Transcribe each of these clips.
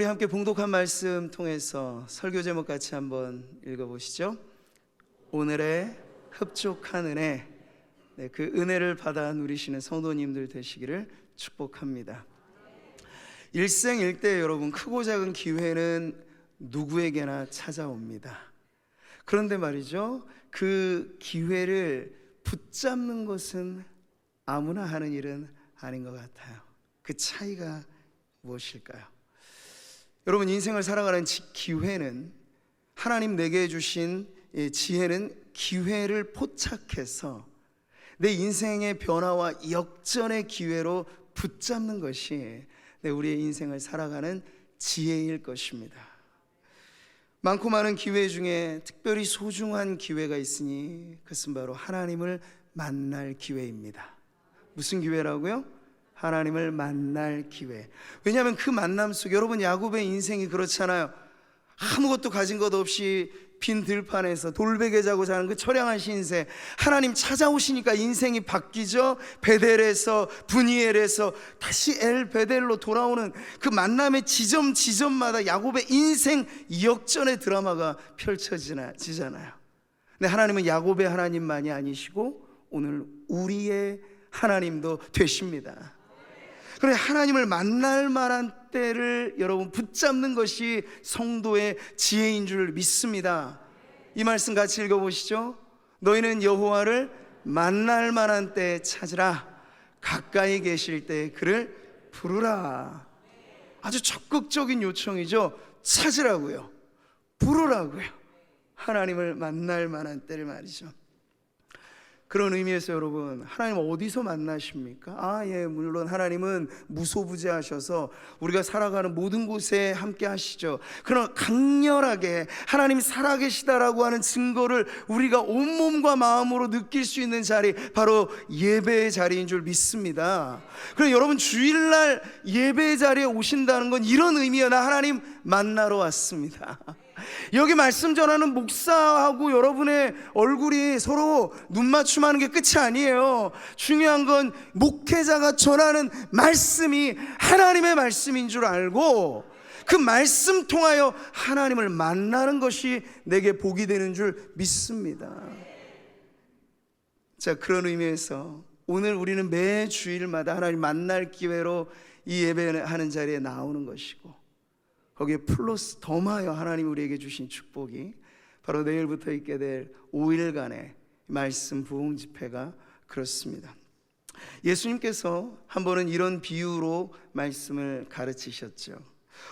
우리 함께 봉독한 말씀 통해서 설교 제목 같이 한번 읽어보시죠. 오늘의 흡족한 은혜. 네, 그 은혜를 받아 누리시는 성도님들 되시기를 축복합니다. 일생일대 여러분, 크고 작은 기회는 누구에게나 찾아옵니다. 그런데 말이죠, 그 기회를 붙잡는 것은 아무나 하는 일은 아닌 것 같아요. 그 차이가 무엇일까요? 여러분, 인생을 살아가는 기회는, 하나님 내게 주신 지혜는 기회를 포착해서 내 인생의 변화와 역전의 기회로 붙잡는 것이 우리의 인생을 살아가는 지혜일 것입니다. 많고 많은 기회 중에 특별히 소중한 기회가 있으니 그것은 바로 하나님을 만날 기회입니다. 무슨 기회라고요? 하나님을 만날 기회. 왜냐하면 그 만남 속에, 여러분, 야곱의 인생이 그렇잖아요. 아무것도 가진 것 없이 빈 들판에서 돌베개 자고 자는 그 처량한 신세, 하나님 찾아오시니까 인생이 바뀌죠. 베델에서, 브니엘에서 다시 엘 베델로 돌아오는 그 만남의 지점마다 야곱의 인생 역전의 드라마가 펼쳐지잖아요. 근데 하나님은 야곱의 하나님만이 아니시고 오늘 우리의 하나님도 되십니다. 그래, 하나님을 만날 만한 때를 여러분 붙잡는 것이 성도의 지혜인 줄 믿습니다. 이 말씀 같이 읽어보시죠. 너희는 여호와를 만날 만한 때에 찾으라. 가까이 계실 때 그를 부르라. 아주 적극적인 요청이죠. 찾으라고요, 부르라고요. 하나님을 만날 만한 때를 말이죠. 그런 의미에서 여러분, 하나님 어디서 만나십니까? 물론 하나님은 무소부재하셔서 우리가 살아가는 모든 곳에 함께 하시죠. 그러나 강렬하게 하나님이 살아계시다라고 하는 증거를 우리가 온몸과 마음으로 느낄 수 있는 자리, 바로 예배의 자리인 줄 믿습니다. 그럼 여러분, 주일날 예배의 자리에 오신다는 건 이런 의미예요. 나 하나님 만나러 왔습니다. 여기 말씀 전하는 목사하고 여러분의 얼굴이 서로 눈맞춤하는 게 끝이 아니에요. 중요한 건 목회자가 전하는 말씀이 하나님의 말씀인 줄 알고 그 말씀 통하여 하나님을 만나는 것이 내게 복이 되는 줄 믿습니다. 자, 그런 의미에서 오늘 우리는 매 주일마다 하나님 만날 기회로 이 예배하는 자리에 나오는 것이고, 거기에 플러스 더하여 하나님 우리에게 주신 축복이 바로 내일부터 있게 될 5일간의 말씀 부흥 집회가 그렇습니다. 예수님께서 한 번은 이런 비유로 말씀을 가르치셨죠.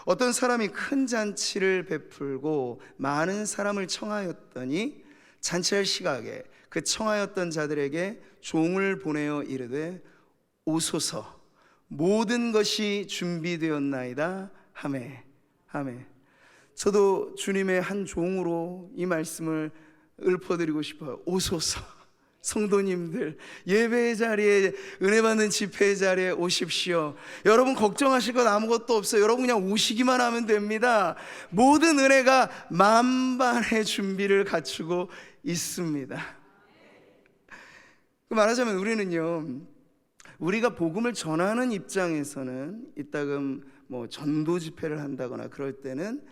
어떤 사람이 큰 잔치를 베풀고 많은 사람을 청하였더니 잔치할 시각에 그 청하였던 자들에게 종을 보내어 이르되 오소서, 모든 것이 준비되었나이다 하매. 아멘. 저도 주님의 한 종으로 이 말씀을 읊어드리고 싶어요. 오소서. 성도님들, 예배의 자리에, 은혜 받는 집회의 자리에 오십시오. 여러분 걱정하실 것 아무것도 없어요. 여러분 그냥 오시기만 하면 됩니다. 모든 은혜가 만반의 준비를 갖추고 있습니다. 말하자면 우리가 복음을 전하는 입장에서는 이따금 전도 집회를 한다거나 그럴 때는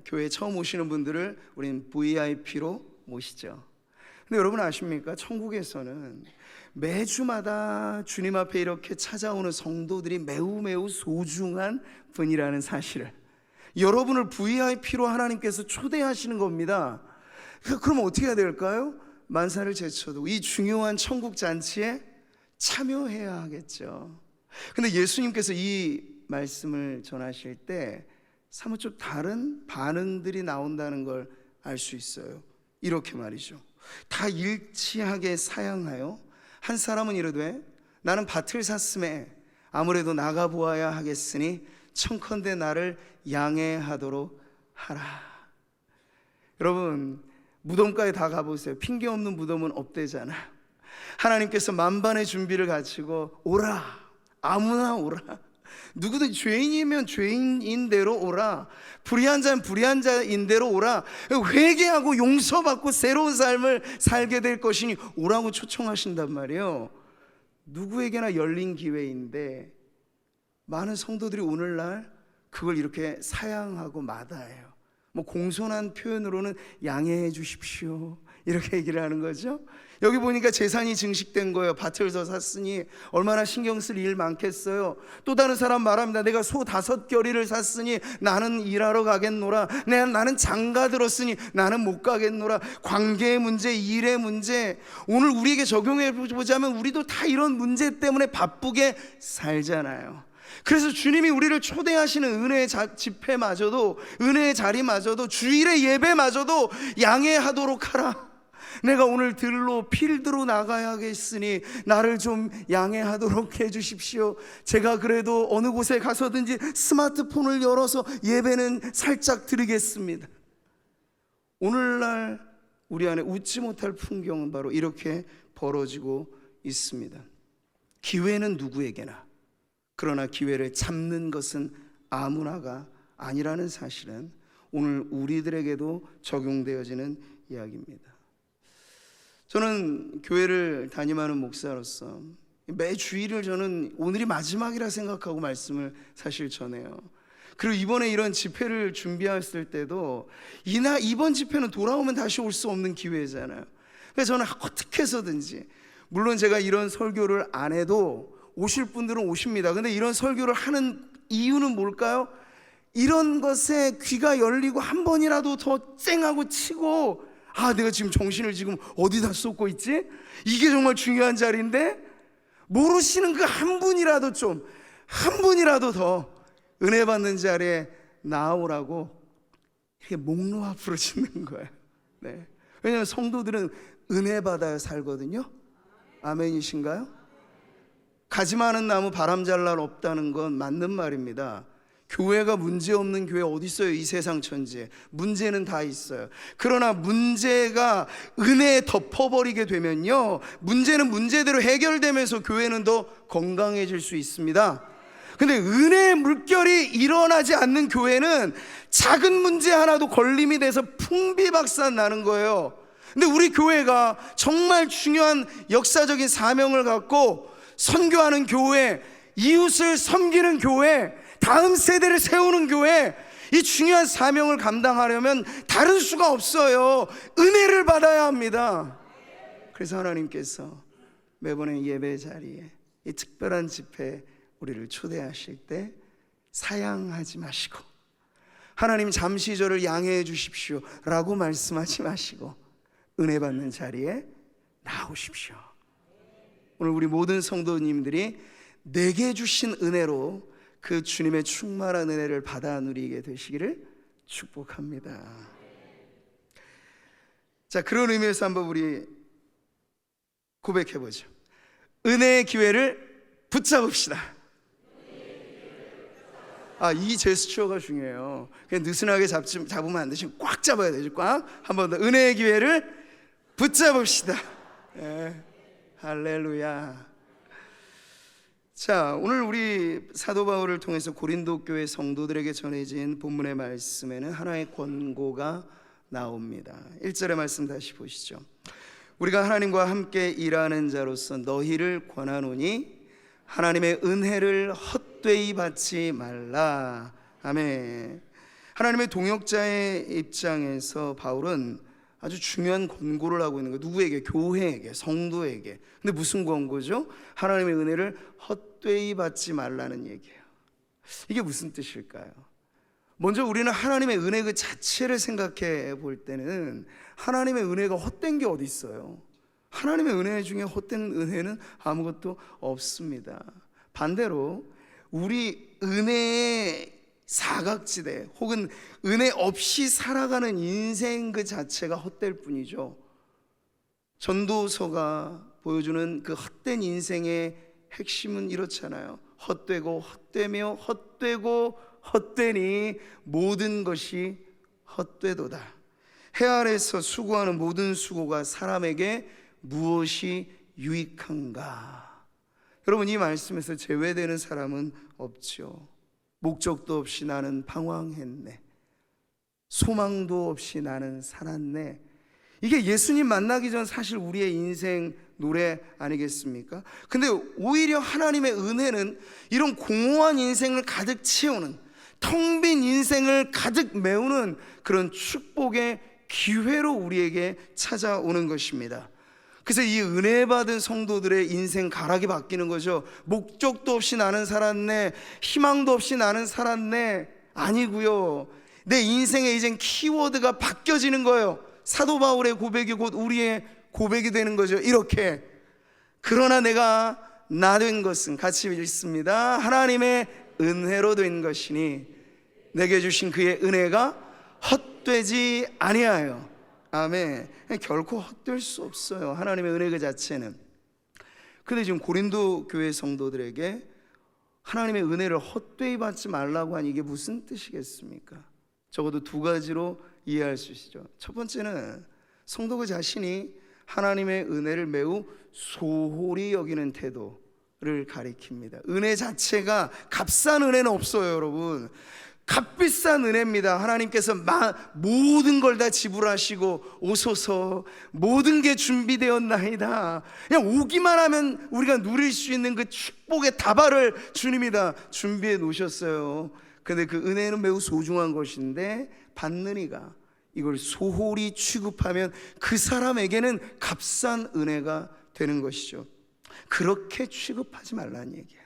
교회에 처음 오시는 분들을 우리는 VIP로 모시죠. 근데 여러분 아십니까? 천국에서는 매주마다 주님 앞에 이렇게 찾아오는 성도들이 매우 소중한 분이라는 사실을, 여러분을 VIP로 하나님께서 초대하시는 겁니다. 그럼 어떻게 해야 될까요? 만사를 제쳐도 이 중요한 천국 잔치에 참여해야 하겠죠. 근데 예수님께서 이 말씀을 전하실 때 사뭇 좀 다른 반응들이 나온다는 걸 알 수 있어요. 이렇게 말이죠. 다 일치하게 사양하여 한 사람은 이르되 나는 밭을 샀음에 아무래도 나가보아야 하겠으니 청컨대 나를 양해하도록 하라. 여러분, 무덤가에 다 가보세요. 핑계 없는 무덤은 없대잖아요. 하나님께서 만반의 준비를 갖추고 오라, 아무나 오라. 누구든 죄인이면 죄인인 대로 오라, 불의한 자는 불의한 자인 대로 오라, 회개하고 용서받고 새로운 삶을 살게 될 것이니 오라고 초청하신단 말이에요. 누구에게나 열린 기회인데 많은 성도들이 오늘날 그걸 이렇게 사양하고 마다해요. 뭐 공손한 표현으로는 양해해 주십시오 이렇게 얘기를 하는 거죠. 여기 보니까 재산이 증식된 거예요. 밭을 더 샀으니 얼마나 신경 쓸 일 많겠어요. 또 다른 사람 말합니다. 내가 소 5겨리를 샀으니 나는 일하러 가겠노라. 나는 장가 들었으니 나는 못 가겠노라. 관계의 문제, 일의 문제, 오늘 우리에게 적용해 보자면 우리도 다 이런 문제 때문에 바쁘게 살잖아요. 그래서 주님이 우리를 초대하시는 은혜의 집회마저도, 은혜의 자리마저도, 주일의 예배마저도 양해하도록 하라. 내가 오늘 들로 필드로 나가야겠으니 나를 좀 양해하도록 해주십시오. 제가 그래도 어느 곳에 가서든지 스마트폰을 열어서 예배는 살짝 드리겠습니다. 오늘날 우리 안에 웃지 못할 풍경은 바로 이렇게 벌어지고 있습니다. 기회는 누구에게나, 그러나 기회를 잡는 것은 아무나가 아니라는 사실은 오늘 우리들에게도 적용되어지는 이야기입니다. 저는 교회를 담임하는 목사로서 매 주일을 저는 오늘이 마지막이라 생각하고 말씀을 사실 전해요. 그리고 이번에 이런 집회를 준비했을 때도 이번 집회는 돌아오면 다시 올 수 없는 기회잖아요. 그래서 저는 어떻게 해서든지, 물론 제가 이런 설교를 안 해도 오실 분들은 오십니다. 근데 이런 설교를 하는 이유는 뭘까요? 이런 것에 귀가 열리고 한 번이라도 더 쨍하고 치고, 내가 지금 정신을 지금 어디다 쏟고 있지? 이게 정말 중요한 자리인데, 모르시는 그 한 분이라도 한 분이라도 더 은혜 받는 자리에 나오라고 이렇게 목로 앞으로 짓는 거예요. 네. 왜냐하면 성도들은 은혜 받아야 살거든요. 아멘이신가요? 가지 많은 나무 바람 잘 날 없다는 건 맞는 말입니다. 교회가 문제없는 교회 어디 있어요? 이 세상 천지에 문제는 다 있어요. 그러나 문제가 은혜에 덮어버리게 되면요, 문제는 문제대로 해결되면서 교회는 더 건강해질 수 있습니다. 근데 은혜의 물결이 일어나지 않는 교회는 작은 문제 하나도 걸림이 돼서 풍비박산 나는 거예요. 근데 우리 교회가 정말 중요한 역사적인 사명을 갖고 선교하는 교회, 이웃을 섬기는 교회, 다음 세대를 세우는 교회, 이 중요한 사명을 감당하려면 다른 수가 없어요. 은혜를 받아야 합니다. 그래서 하나님께서 매번의 예배 자리에 이 특별한 집회에 우리를 초대하실 때 사양하지 마시고, 하나님 잠시 저를 양해해 주십시오 라고 말씀하지 마시고 은혜 받는 자리에 나오십시오. 오늘 우리 모든 성도님들이 내게 주신 은혜로 그 주님의 충만한 은혜를 받아 누리게 되시기를 축복합니다. 자, 그런 의미에서 한번 우리 고백해보죠. 은혜의 기회를 붙잡읍시다. 이 제스처가 중요해요. 그냥 느슨하게 잡으면 안 되시고 꽉 잡아야 되죠. 꽉. 한 번 더. 은혜의 기회를 붙잡읍시다. 네. 할렐루야. 자, 오늘 우리 사도 바울을 통해서 고린도 교회 성도들에게 전해진 본문의 말씀에는 하나의 권고가 나옵니다. 1절의 말씀 다시 보시죠. 우리가 하나님과 함께 일하는 자로서 너희를 권하노니 하나님의 은혜를 헛되이 받지 말라. 아멘. 하나님의 동역자의 입장에서 바울은 아주 중요한 권고를 하고 있는 거예요. 누구에게? 교회에게, 성도에게. 근데 무슨 권고죠? 하나님의 은혜를 헛되이 받지 말라는 얘기예요. 이게 무슨 뜻일까요? 먼저 우리는 하나님의 은혜 그 자체를 생각해 볼 때는 하나님의 은혜가 헛된 게 어디 있어요? 하나님의 은혜 중에 헛된 은혜는 아무것도 없습니다. 반대로 우리 은혜의 사각지대 혹은 은혜 없이 살아가는 인생 그 자체가 헛될 뿐이죠. 전도서가 보여주는 그 헛된 인생의 핵심은 이렇잖아요. 헛되고 헛되며 헛되고 헛되니 모든 것이 헛되도다. 해 아래서 수고하는 모든 수고가 사람에게 무엇이 유익한가? 여러분, 이 말씀에서 제외되는 사람은 없죠. 목적도 없이 나는 방황했네, 소망도 없이 나는 살았네. 이게 예수님 만나기 전 사실 우리의 인생 노래 아니겠습니까? 근데 오히려 하나님의 은혜는 이런 공허한 인생을 가득 채우는, 텅 빈 인생을 가득 메우는 그런 축복의 기회로 우리에게 찾아오는 것입니다. 그래서 이 은혜 받은 성도들의 인생 가락이 바뀌는 거죠. 목적도 없이 나는 살았네, 희망도 없이 나는 살았네, 아니고요. 내 인생에 이젠 키워드가 바뀌어지는 거예요. 사도 바울의 고백이 곧 우리의 고백이 되는 거죠. 이렇게, 그러나 내가 나 된 것은, 같이 읽습니다. 하나님의 은혜로 된 것이니 내게 주신 그의 은혜가 헛되지 아니하여. 아멘. 결코 헛될 수 없어요, 하나님의 은혜 그 자체는. 근데 지금 고린도 교회 성도들에게 하나님의 은혜를 헛되이 받지 말라고 하니 이게 무슨 뜻이겠습니까? 적어도 두 가지로 이해할 수 있죠. 첫 번째는 성도 그 자신이 하나님의 은혜를 매우 소홀히 여기는 태도를 가리킵니다. 은혜 자체가 값싼 은혜는 없어요, 여러분. 값비싼 은혜입니다. 하나님께서 모든 걸 다 지불하시고 오소서, 모든 게 준비되었나이다. 그냥 오기만 하면 우리가 누릴 수 있는 그 축복의 다발을 주님이 다 준비해 놓으셨어요. 근데 그 은혜는 매우 소중한 것인데 받는 이가 이걸 소홀히 취급하면 그 사람에게는 값싼 은혜가 되는 것이죠. 그렇게 취급하지 말라는 얘기예요.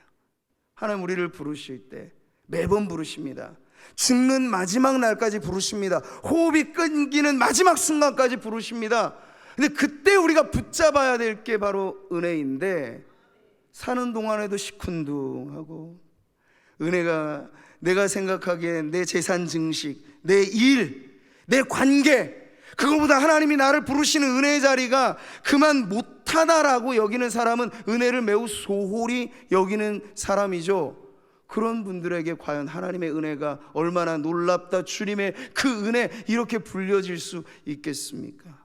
하나님 우리를 부르실 때 매번 부르십니다. 죽는 마지막 날까지 부르십니다. 호흡이 끊기는 마지막 순간까지 부르십니다. 근데 그때 우리가 붙잡아야 될 게 바로 은혜인데, 사는 동안에도 시큰둥하고, 은혜가 내가 생각하기엔 내 재산 증식, 내 일, 내 관계, 그거보다 하나님이 나를 부르시는 은혜의 자리가 그만 못하다라고 여기는 사람은 은혜를 매우 소홀히 여기는 사람이죠. 그런 분들에게 과연 하나님의 은혜가 얼마나 놀랍다, 주님의 그 은혜 이렇게 불려질 수 있겠습니까?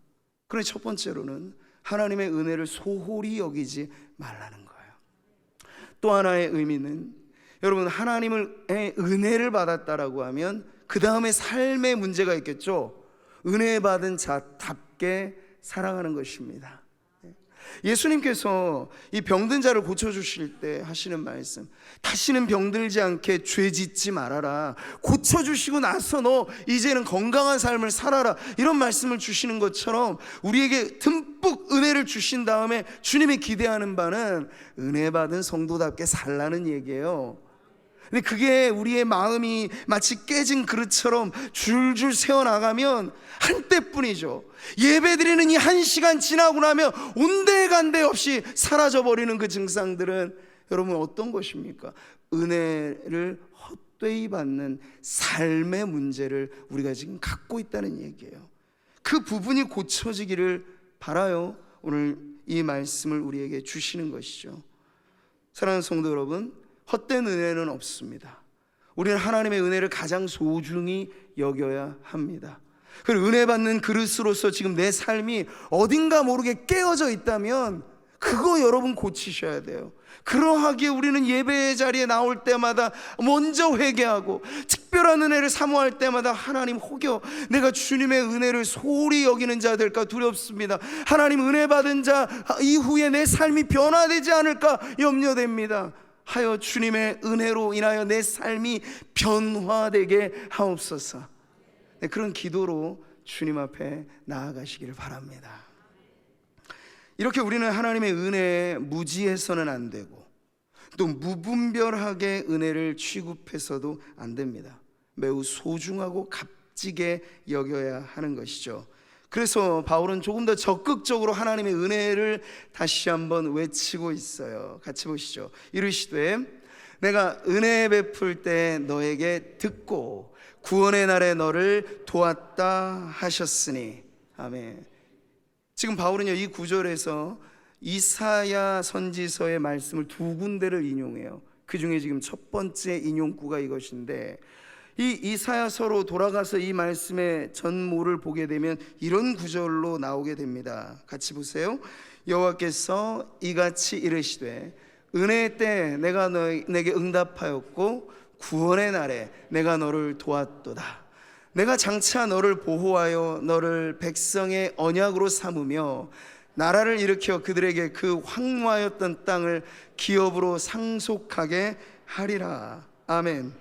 그런데 첫 번째로는 하나님의 은혜를 소홀히 여기지 말라는 거예요. 또 하나의 의미는, 여러분 하나님의 은혜를 받았다라고 하면 그 다음에 삶의 문제가 있겠죠. 은혜 받은 자답게 살아가는 것입니다. 예수님께서 이 병든 자를 고쳐주실 때 하시는 말씀, 다시는 병들지 않게 죄 짓지 말아라, 고쳐주시고 나서 너 이제는 건강한 삶을 살아라, 이런 말씀을 주시는 것처럼 우리에게 듬뿍 은혜를 주신 다음에 주님이 기대하는 바는 은혜 받은 성도답게 살라는 얘기예요. 근데 그게 우리의 마음이 마치 깨진 그릇처럼 줄줄 새어나가면 한때뿐이죠. 예배드리는 이 1시간 지나고 나면 온데간데 없이 사라져버리는 그 증상들은 여러분 어떤 것입니까? 은혜를 헛되이 받는 삶의 문제를 우리가 지금 갖고 있다는 얘기예요. 그 부분이 고쳐지기를 바라요. 오늘 이 말씀을 우리에게 주시는 것이죠. 사랑하는 성도 여러분, 헛된 은혜는 없습니다. 우리는 하나님의 은혜를 가장 소중히 여겨야 합니다. 그리고 은혜 받는 그릇으로서 지금 내 삶이 어딘가 모르게 깨어져 있다면 그거 여러분 고치셔야 돼요. 그러하기에 우리는 예배의 자리에 나올 때마다 먼저 회개하고, 특별한 은혜를 사모할 때마다 하나님 혹여 내가 주님의 은혜를 소홀히 여기는 자 될까 두렵습니다. 하나님 은혜 받은 자 이후에 내 삶이 변화되지 않을까 염려됩니다. 하여 주님의 은혜로 인하여 내 삶이 변화되게 하옵소서. 그런 기도로 주님 앞에 나아가시기를 바랍니다. 이렇게 우리는 하나님의 은혜에 무지해서는 안 되고, 또 무분별하게 은혜를 취급해서도 안 됩니다. 매우 소중하고 값지게 여겨야 하는 것이죠. 그래서 바울은 조금 더 적극적으로 하나님의 은혜를 다시 한번 외치고 있어요. 같이 보시죠. 이르시되 내가 은혜 베풀 때 너에게 듣고 구원의 날에 너를 도왔다 하셨으니. 아멘. 지금 바울은요, 이 구절에서 이사야 선지서의 말씀을 두 군데를 인용해요. 그 중에 지금 첫 번째 인용구가 이것인데, 이 이사야서로 돌아가서 이 말씀의 전모를 보게 되면 이런 구절로 나오게 됩니다. 같이 보세요. 여호와께서 이같이 이르시되 은혜의 때 내가 내게 응답하였고 구원의 날에 내가 너를 도왔도다. 내가 장차 너를 보호하여 너를 백성의 언약으로 삼으며 나라를 일으켜 그들에게 그 황무하였던 땅을 기업으로 상속하게 하리라. 아멘.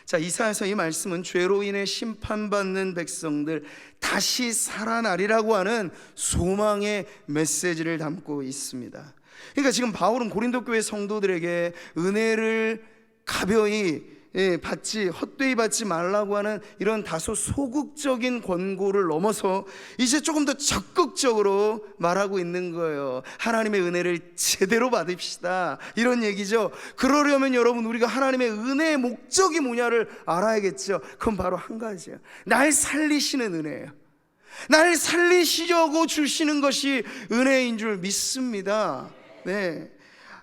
자, 자, 이사야서 이 말씀은 죄로 인해 심판받는 백성들 다시 살아나리라고 하는 소망의 메시지를 담고 있습니다. 그러니까 지금 바울은 고린도 교회 성도들에게 은혜를 가벼이 받지, 헛되이 받지 말라고 하는 이런 다소 소극적인 권고를 넘어서 이제 조금 더 적극적으로 말하고 있는 거예요. 하나님의 은혜를 제대로 받읍시다, 이런 얘기죠. 그러려면 여러분, 우리가 하나님의 은혜의 목적이 뭐냐를 알아야겠죠. 그건 바로 한 가지예요. 날 살리시는 은혜예요. 날 살리시려고 주시는 것이 은혜인 줄 믿습니다. 네.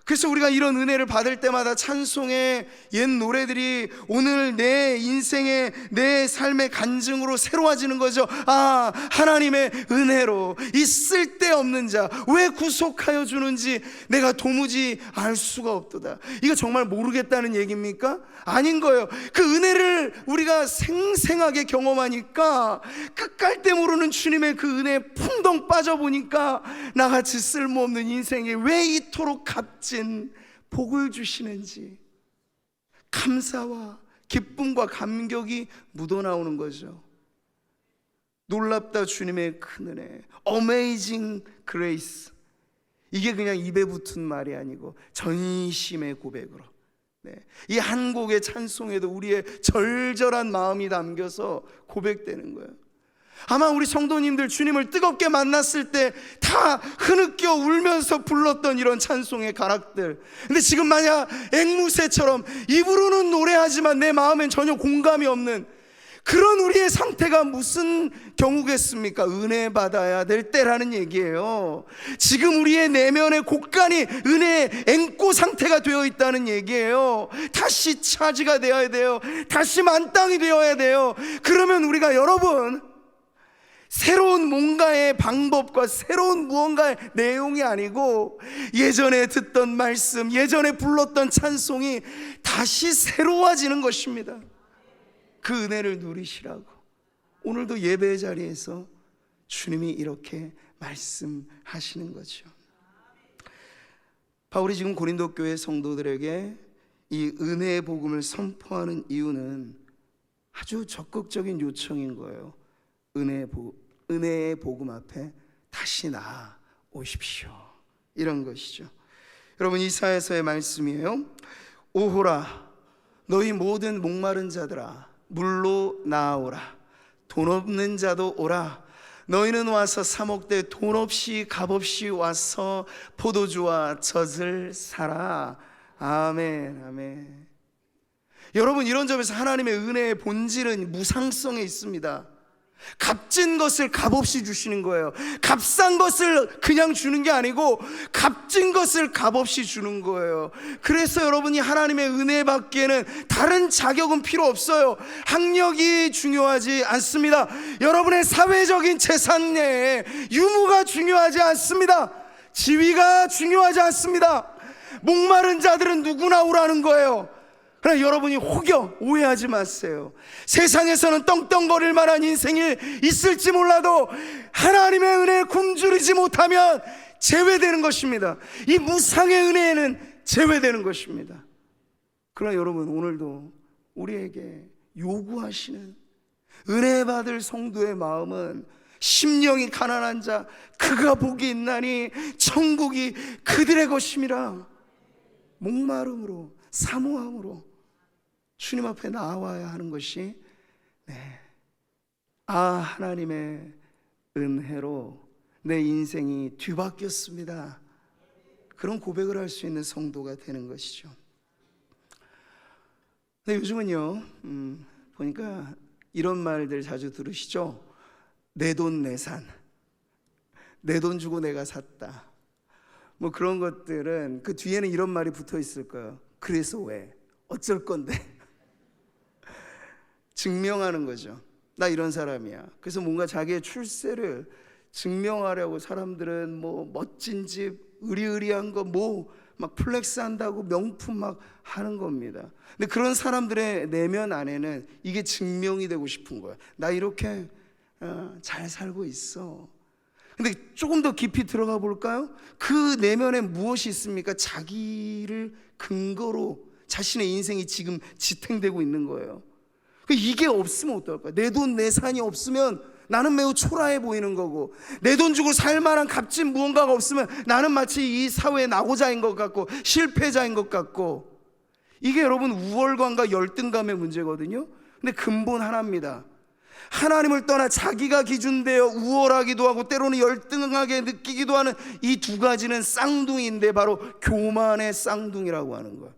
그래서 우리가 이런 은혜를 받을 때마다 찬송의 옛 노래들이 오늘 내 인생의, 내 삶의 간증으로 새로워지는 거죠. 아, 하나님의 은혜로 이 쓸데없는 자 왜 구속하여 주는지 내가 도무지 알 수가 없도다. 이거 정말 모르겠다는 얘기입니까? 아닌 거예요. 그 은혜를 우리가 생생하게 경험하니까, 끝갈 때 모르는 주님의 그 은혜에 풍덩 빠져보니까 나같이 쓸모없는 인생에 왜 이토록 값진 복을 주시는지 감사와 기쁨과 감격이 묻어나오는 거죠. 놀랍다 주님의 큰 은혜, Amazing Grace. 이게 그냥 입에 붙은 말이 아니고 전심의 고백으로, 이 한 곡의 찬송에도 우리의 절절한 마음이 담겨서 고백되는 거예요. 아마 우리 성도님들 주님을 뜨겁게 만났을 때 다 흐느껴 울면서 불렀던 이런 찬송의 가락들, 근데 지금 만약 앵무새처럼 입으로는 노래하지만 내 마음엔 전혀 공감이 없는 그런 우리의 상태가 무슨 경우겠습니까? 은혜 받아야 될 때라는 얘기예요. 지금 우리의 내면의 곳간이 은혜의 앵꼬 상태가 되어 있다는 얘기예요. 다시 차지가 되어야 돼요. 다시 만땅이 되어야 돼요. 그러면 우리가, 여러분, 새로운 뭔가의 방법과 새로운 무언가의 내용이 아니고 예전에 듣던 말씀, 예전에 불렀던 찬송이 다시 새로워지는 것입니다. 그 은혜를 누리시라고 오늘도 예배 자리에서 주님이 이렇게 말씀하시는 거죠. 바울이 지금 고린도 교회 성도들에게 이 은혜의 복음을 선포하는 이유는 아주 적극적인 요청인 거예요. 은혜의 복음 앞에 다시 나오십시오, 이런 것이죠. 여러분, 이사야서의 말씀이에요. 오호라, 너희 모든 목마른 자들아, 물로 나아오라. 돈 없는 자도 오라. 너희는 와서 사 먹되 돈 없이 값 없이 와서 포도주와 젖을 사라. 아멘, 아멘. 여러분, 이런 점에서 하나님의 은혜의 본질은 무상성에 있습니다. 값진 것을 값없이 주시는 거예요. 값싼 것을 그냥 주는 게 아니고 값진 것을 값없이 주는 거예요. 그래서 여러분이 하나님의 은혜 받기에는 다른 자격은 필요 없어요. 학력이 중요하지 않습니다. 여러분의 사회적인 재산 내에 유무가 중요하지 않습니다. 지위가 중요하지 않습니다. 목마른 자들은 누구나 오라는 거예요. 그러나 여러분이 혹여 오해하지 마세요. 세상에서는 떵떵거릴 만한 인생이 있을지 몰라도 하나님의 은혜에 굶주리지 못하면 제외되는 것입니다. 이 무상의 은혜에는 제외되는 것입니다. 그러나 여러분, 오늘도 우리에게 요구하시는 은혜 받을 성도의 마음은 심령이 가난한 자 그가 복이 있나니 천국이 그들의 것임이라. 목마름으로, 사모함으로 주님 앞에 나와야 하는 것이, 하나님의 은혜로 내 인생이 뒤바뀌었습니다, 그런 고백을 할 수 있는 성도가 되는 것이죠. 근데 요즘은요, 보니까 이런 말들 자주 들으시죠? 내 돈 내산, 내 돈 주고 내가 샀다, 뭐 그런 것들은 그 뒤에는 이런 말이 붙어 있을 거예요. 그래서 왜? 어쩔 건데? 증명하는 거죠. 나 이런 사람이야. 그래서 뭔가 자기의 출세를 증명하려고 사람들은 뭐 멋진 집, 의리의리한 거 뭐 막 플렉스 한다고 명품 막 하는 겁니다. 근데 그런 사람들의 내면 안에는 이게 증명이 되고 싶은 거야. 나 이렇게 잘 살고 있어. 근데 조금 더 깊이 들어가 볼까요? 그 내면에 무엇이 있습니까? 자기를 근거로 자신의 인생이 지금 지탱되고 있는 거예요. 이게 없으면 어떨까? 내 돈, 내 산이 없으면 나는 매우 초라해 보이는 거고, 내 돈 주고 살 만한 값진 무언가가 없으면 나는 마치 이 사회의 낙오자인 것 같고 실패자인 것 같고, 이게 여러분 우월감과 열등감의 문제거든요. 근데 근본 하나입니다. 하나님을 떠나 자기가 기준되어 우월하기도 하고 때로는 열등하게 느끼기도 하는 이 두 가지는 쌍둥이인데 바로 교만의 쌍둥이라고 하는 거예요.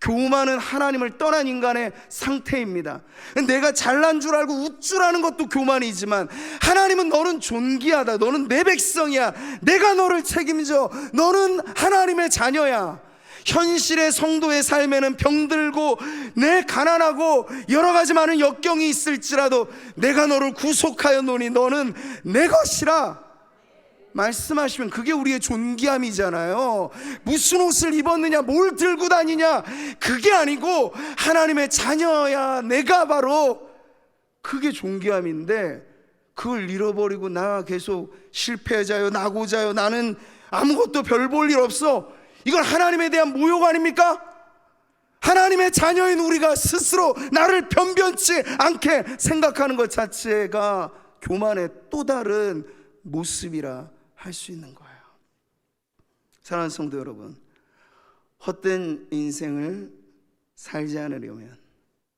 교만은 하나님을 떠난 인간의 상태입니다. 내가 잘난 줄 알고 우쭐하는 것도 교만이지만, 하나님은 너는 존귀하다, 너는 내 백성이야, 내가 너를 책임져, 너는 하나님의 자녀야. 현실의 성도의 삶에는 병들고 내 가난하고 여러 가지 많은 역경이 있을지라도 내가 너를 구속하여 노니 너는 내 것이라 말씀하시면 그게 우리의 존귀함이잖아요. 무슨 옷을 입었느냐, 뭘 들고 다니냐, 그게 아니고 하나님의 자녀야, 내가 바로, 그게 존귀함인데, 그걸 잃어버리고 나 계속 실패자요, 낙오자요, 나는 아무것도 별 볼 일 없어, 이건 하나님에 대한 모욕 아닙니까? 하나님의 자녀인 우리가 스스로 나를 변변치 않게 생각하는 것 자체가 교만의 또 다른 모습이라 할 수 있는 거예요. 사랑하는 성도 여러분, 헛된 인생을 살지 않으려면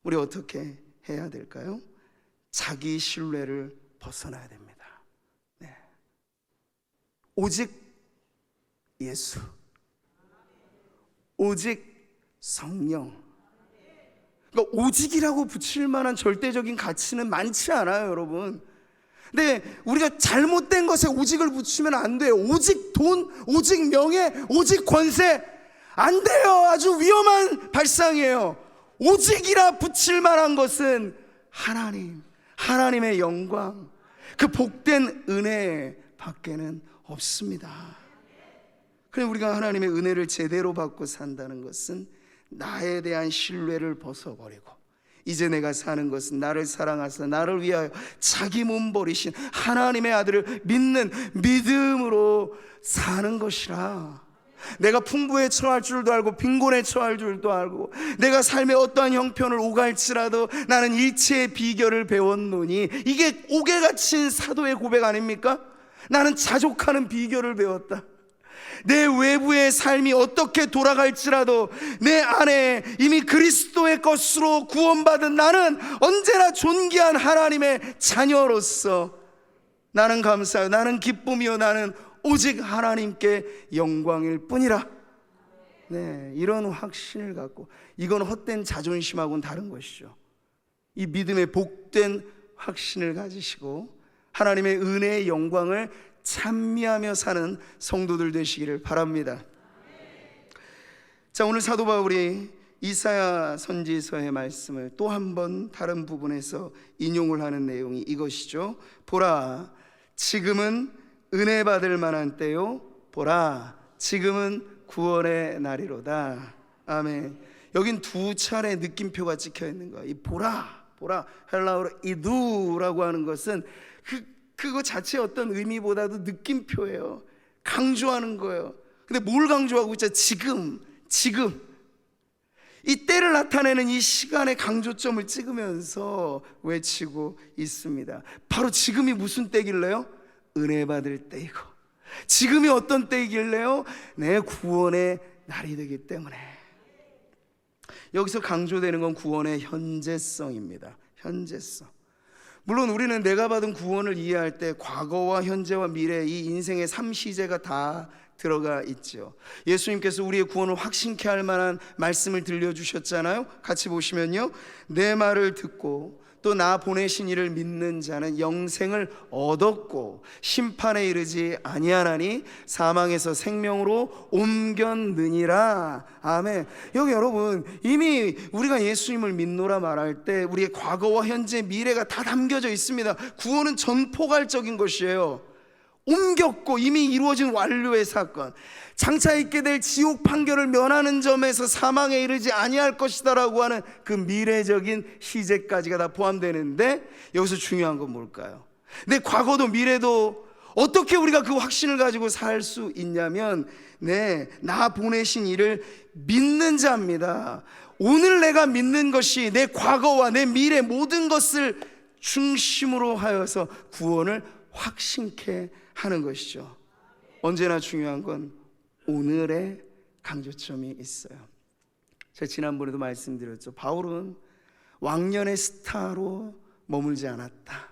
우리 어떻게 해야 될까요? 자기 신뢰를 벗어나야 됩니다. 네. 오직 예수, 오직 성령. 그러니까 오직이라고 붙일 만한 절대적인 가치는 많지 않아요, 여러분. 근데 우리가 잘못된 것에 오직을 붙이면 안 돼요. 오직 돈, 오직 명예, 오직 권세, 안 돼요. 아주 위험한 발상이에요. 오직이라 붙일 만한 것은 하나님, 하나님의 영광, 그 복된 은혜 밖에는 없습니다. 그래서 우리가 하나님의 은혜를 제대로 받고 산다는 것은 나에 대한 신뢰를 벗어버리고, 이제 내가 사는 것은 나를 사랑하사 나를 위하여 자기 몸 버리신 하나님의 아들을 믿는 믿음으로 사는 것이라. 내가 풍부에 처할 줄도 알고 빈곤에 처할 줄도 알고, 내가 삶의 어떠한 형편을 오갈지라도 나는 일체의 비결을 배웠노니, 이게 옥에 갇힌 사도의 고백 아닙니까? 나는 자족하는 비결을 배웠다. 내 외부의 삶이 어떻게 돌아갈지라도 내 안에 이미 그리스도의 것으로 구원받은 나는 언제나 존귀한 하나님의 자녀로서 나는 감사하여, 나는 기쁨이요, 나는 오직 하나님께 영광일 뿐이라. 네, 이런 확신을 갖고, 이건 헛된 자존심하고는 다른 것이죠. 이 믿음의 복된 확신을 가지시고 하나님의 은혜의 영광을 찬미하며 사는 성도들 되시기를 바랍니다. 자, 오늘 사도 바울이 이사야 선지서의 말씀을 또 한 번 다른 부분에서 인용을 하는 내용이 이것이죠. 보라, 지금은 은혜 받을 만한 때요, 보라, 지금은 구원의 날이로다. 아멘. 여긴 두 차례 느낌표가 찍혀 있는 거예요. 이 보라, 보라, 헬라어로 이두라고 하는 것은 그거 자체의 어떤 의미보다도 느낌표예요. 강조하는 거예요. 근데 뭘 강조하고 있죠? 지금. 이 때를 나타내는 이 시간의 강조점을 찍으면서 외치고 있습니다. 바로 지금이 무슨 때길래요? 은혜 받을 때이고, 지금이 어떤 때이길래요? 내 구원의 날이 되기 때문에. 여기서 강조되는 건 구원의 현재성입니다. 현재성. 물론 우리는 내가 받은 구원을 이해할 때 과거와 현재와 미래, 이 인생의 3시제가 다 들어가 있죠. 예수님께서 우리의 구원을 확신케 할 만한 말씀을 들려주셨잖아요. 같이 보시면요, 내 말을 듣고 또 나 보내신 이를 믿는 자는 영생을 얻었고 심판에 이르지 아니하나니 사망에서 생명으로 옮겼느니라. 아멘. 여기 여러분, 이미 우리가 예수님을 믿노라 말할 때 우리의 과거와 현재 미래가 다 담겨져 있습니다. 구원은 전포갈적인 것이에요. 옮겼고 이미 이루어진 완료의 사건, 장차 있게 될 지옥 판결을 면하는 점에서 사망에 이르지 아니할 것이다라고 하는 그 미래적인 시제까지가 다 포함되는데, 여기서 중요한 건 뭘까요? 내 과거도 미래도 어떻게 우리가 그 확신을 가지고 살 수 있냐면, 나 보내신 이를 믿는 자입니다. 오늘 내가 믿는 것이 내 과거와 내 미래 모든 것을 중심으로 하여서 구원을 확신케 하는 것이죠. 언제나 중요한 건 오늘의 강조점이 있어요. 제가 지난번에도 말씀드렸죠. 바울은 왕년의 스타로 머물지 않았다.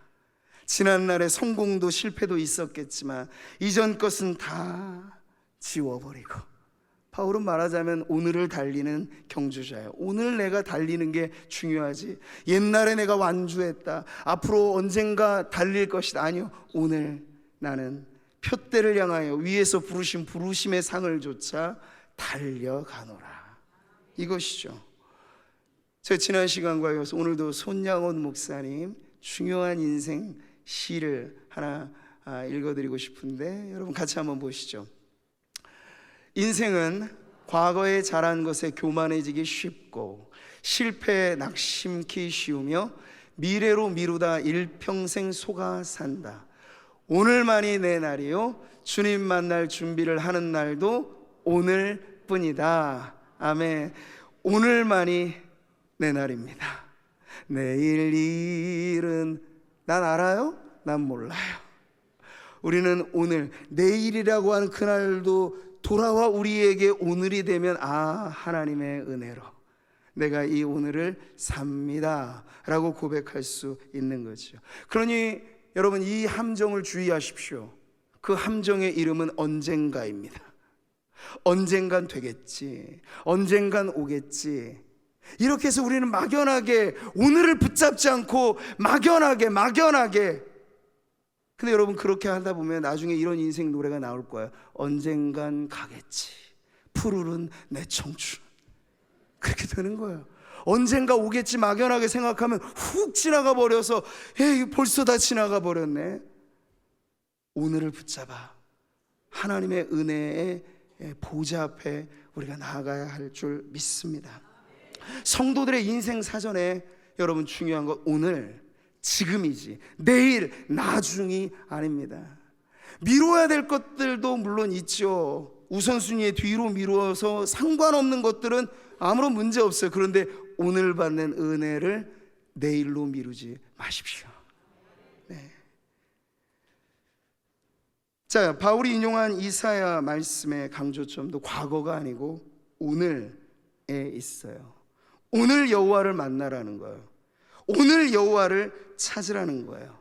지난날의 성공도 실패도 있었겠지만 이전 것은 다 지워버리고, 바울은 말하자면 오늘을 달리는 경주자예요. 오늘 내가 달리는 게 중요하지, 옛날에 내가 완주했다, 앞으로 언젠가 달릴 것이다, 아니요, 오늘 나는 표대를 향하여 위에서 부르신 부르심의 상을 조차 달려가노라. 이것이죠. 제가 지난 시간과 이어서 오늘도 손양원 목사님 중요한 인생 시를 하나 읽어드리고 싶은데, 여러분 같이 한번 보시죠. 인생은 과거에 잘한 것에 교만해지기 쉽고 실패에 낙심키 쉬우며 미래로 미루다 일평생 속아 산다. 오늘만이 내 날이요 주님 만날 준비를 하는 날도 오늘뿐이다. 아멘. 오늘만이 내 날입니다. 내일 일은 난 알아요? 난 몰라요. 우리는 오늘, 내일이라고 하는 그날도 돌아와 우리에게 오늘이 되면 하나님의 은혜로 내가 이 오늘을 삽니다 라고 고백할 수 있는 거죠. 그러니 여러분, 이 함정을 주의하십시오. 그 함정의 이름은 언젠가입니다. 언젠간 되겠지, 언젠간 오겠지, 이렇게 해서 우리는 막연하게 오늘을 붙잡지 않고 막연하게 근데 여러분, 그렇게 하다 보면 나중에 이런 인생 노래가 나올 거예요. 언젠간 가겠지, 푸르른 내 청춘. 그렇게 되는 거예요. 언젠가 오겠지 막연하게 생각하면 훅 지나가 버려서, 에이, 벌써 다 지나가 버렸네. 오늘을 붙잡아 하나님의 은혜의 보좌 앞에 우리가 나아가야 할 줄 믿습니다. 성도들의 인생 사전에 여러분 중요한 건 오늘, 지금이지, 내일, 나중이 아닙니다. 미뤄야 될 것들도 물론 있죠. 우선순위에 뒤로 미루어서 상관없는 것들은 아무런 문제 없어요. 그런데 오늘 받는 은혜를 내일로 미루지 마십시오. 네. 자, 바울이 인용한 이사야 말씀의 강조점도 과거가 아니고 오늘에 있어요. 오늘 여호와를 만나라는 거예요. 오늘 여호와를 찾으라는 거예요.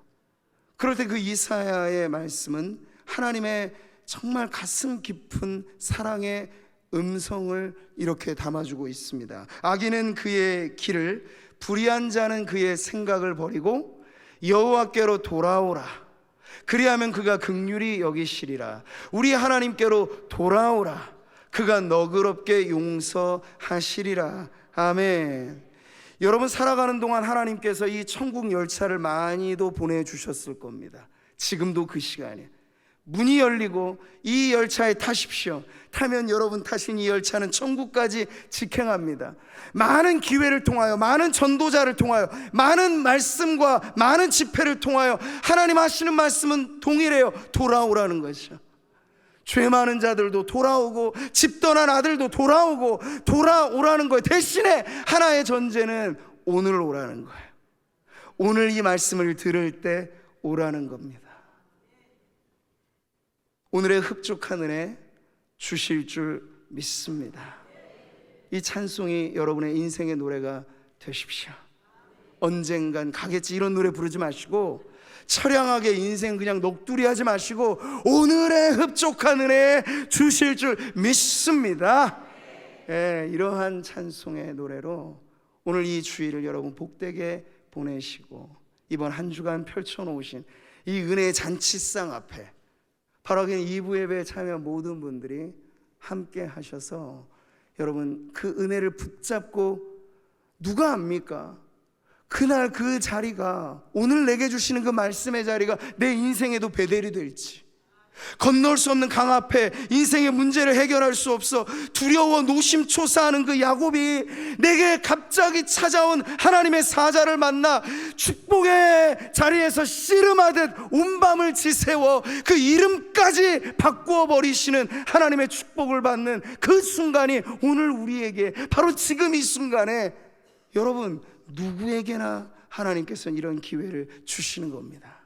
그럴 때 그 이사야의 말씀은 하나님의 정말 가슴 깊은 사랑의 음성을 이렇게 담아주고 있습니다. 악인은 그의 길을, 불의한 자는 그의 생각을 버리고 여호와께로 돌아오라. 그리하면 그가 긍휼히 여기시리라. 우리 하나님께로 돌아오라. 그가 너그럽게 용서하시리라. 아멘. 여러분, 살아가는 동안 하나님께서 이 천국 열차를 많이도 보내주셨을 겁니다. 지금도 그 시간에 문이 열리고 이 열차에 타십시오. 타면 여러분 타신 이 열차는 천국까지 직행합니다. 많은 기회를 통하여, 많은 전도자를 통하여, 많은 말씀과 많은 집회를 통하여 하나님 하시는 말씀은 동일해요. 돌아오라는 것이죠. 죄 많은 자들도 돌아오고 집 떠난 아들도 돌아오라는 거예요. 대신에 하나의 전제는 오늘 오라는 거예요. 오늘 이 말씀을 들을 때 오라는 겁니다. 오늘의 흡족한 은혜 주실 줄 믿습니다. 이 찬송이 여러분의 인생의 노래가 되십시오. 언젠간 가겠지 이런 노래 부르지 마시고, 처량하게 인생 그냥 넋두리 하지 마시고, 오늘의 흡족한 은혜 주실 줄 믿습니다. 이러한 찬송의 노래로 오늘 이 주일을 여러분 복되게 보내시고, 이번 한 주간 펼쳐놓으신 이 은혜의 잔치상 앞에 바로 2부 예배에 참여한 모든 분들이 함께 하셔서 여러분 그 은혜를 붙잡고, 누가 압니까? 그날 그 자리가, 오늘 내게 주시는 그 말씀의 자리가 내 인생에도 베델이 될지, 건널 수 없는 강 앞에 인생의 문제를 해결할 수 없어 두려워 노심초사하는 그 야곱이 내게 갑자기 찾아온 하나님의 사자를 만나 축복의 자리에서 씨름하듯 온 밤을 지새워 그 이름까지 바꾸어 버리시는 하나님의 축복을 받는 그 순간이 오늘 우리에게, 바로 지금 이 순간에 여러분 누구에게나 하나님께서는 이런 기회를 주시는 겁니다.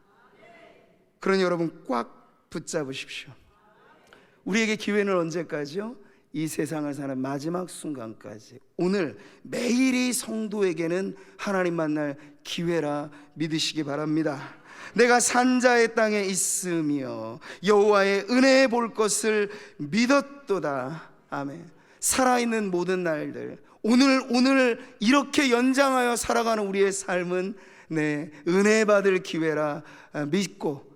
그러니 여러분 꽉 붙잡으십시오. 우리에게 기회는 언제까지요? 이 세상을 사는 마지막 순간까지. 오늘 매일이 성도에게는 하나님 만날 기회라 믿으시기 바랍니다. 내가 산자의 땅에 있으며 여호와의 은혜 볼 것을 믿었도다. 아멘. 살아있는 모든 날들, 오늘 이렇게 연장하여 살아가는 우리의 삶은 은혜 받을 기회라 믿고,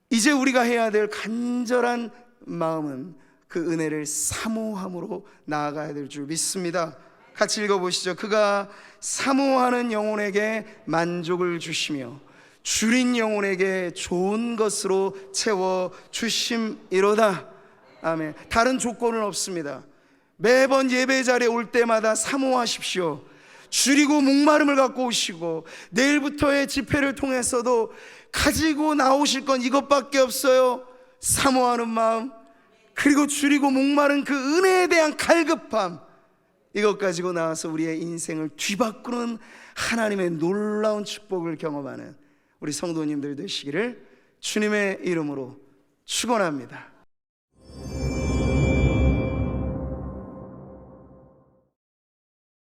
이제 우리가 해야 될 간절한 마음은 그 은혜를 사모함으로 나아가야 될 줄 믿습니다. 같이 읽어보시죠. 그가 사모하는 영혼에게 만족을 주시며 줄인 영혼에게 좋은 것으로 채워 주심이로다. 아멘. 다른 조건은 없습니다. 매번 예배 자리에 올 때마다 사모하십시오. 줄이고 목마름을 갖고 오시고, 내일부터의 집회를 통해서도 가지고 나오실 건 이것밖에 없어요. 사모하는 마음, 그리고 줄이고 목마른 그 은혜에 대한 갈급함, 이것 가지고 나와서 우리의 인생을 뒤바꾸는 하나님의 놀라운 축복을 경험하는 우리 성도님들 되시기를 주님의 이름으로 축원합니다.